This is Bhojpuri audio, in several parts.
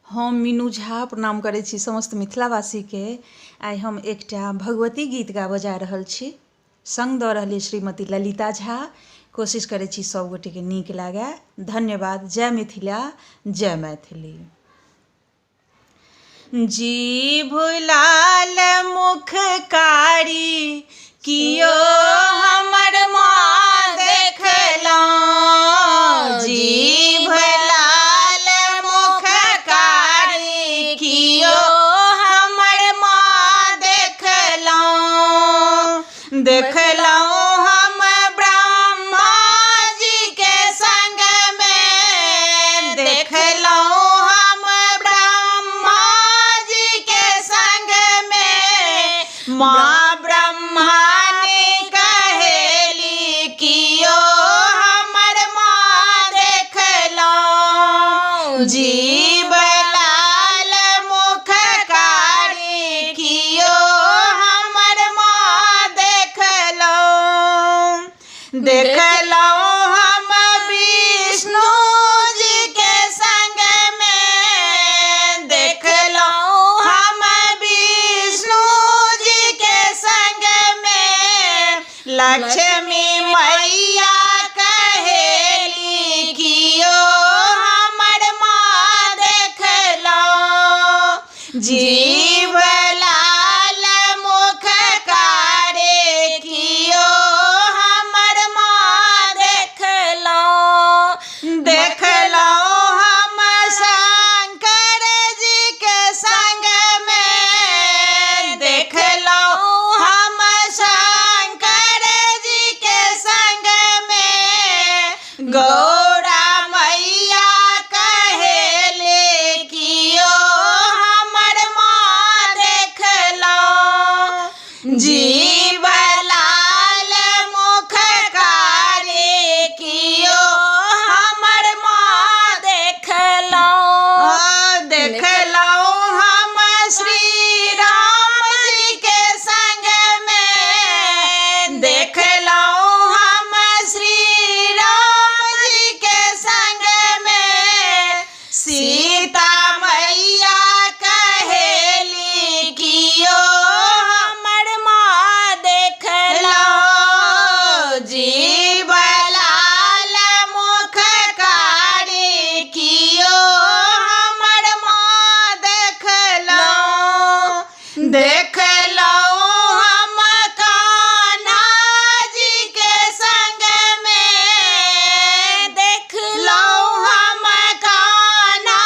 हम मीनू झा प्रणाम करै छी समस्त मिथिलावासी के। आइ हम एकटा भगवती गीत गाबऽ जा रहल छी। संग दऽ रहल श्रीमती ललिता झा। कोशिश करै छी सब गोटे के नीक लागै। धन्यवाद। जय मिथिला, जय मैथिली। जीभ लाल मुख कारी कियो हमर माँ देखलहुँ। जीभ लाल मुख कारी कियो हमर माँ देखलहुँ। देखलहुँ हम ब्रह्मा जी के संग में। देखलहुँ हम ब्रह्मा जी के संग में। माँ ब्रह्मानी कहेली कियो हमर माँ देखलहुँ। जीभ लाल मुख कारी कियो हमर माँ देखलहुँ। देखलहुँ हम विष्णु जी के संग में। देखलहुँ हम विष्णु जी के संग में। लक्ष्मी मैया कहेली कियो हमर माँ देखलहुँ। जीभ लाल मुख कारी कियो हमर माँ देखलहुँ। देखलहुँ हम शंकर जी के संग में। देखलहुँ हम शंकर जी के संग में। गौरा मैया कहेली कियो हमर माँ देखलहुँ। जीभ लाल मुख कारी कियो हमर माँ देखलहुँ। देखलहुँ हम श्री राम जी के संग में। देखलहुँ हम श्री राम जी के संग में। सीता मैया कहेली कियो हमर माँ देखलहुँ। जीभ लाल मुख कारी कियो हमर माँ देखलहुँ। देखलहुँ हम कान्हा जी के संग में। देखलहुँ हम कान्हा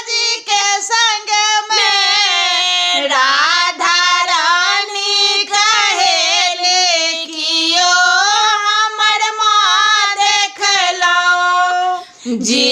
जी के संग में। राधा रानी कहेली कियो हमर माँ देखलहुँ। जी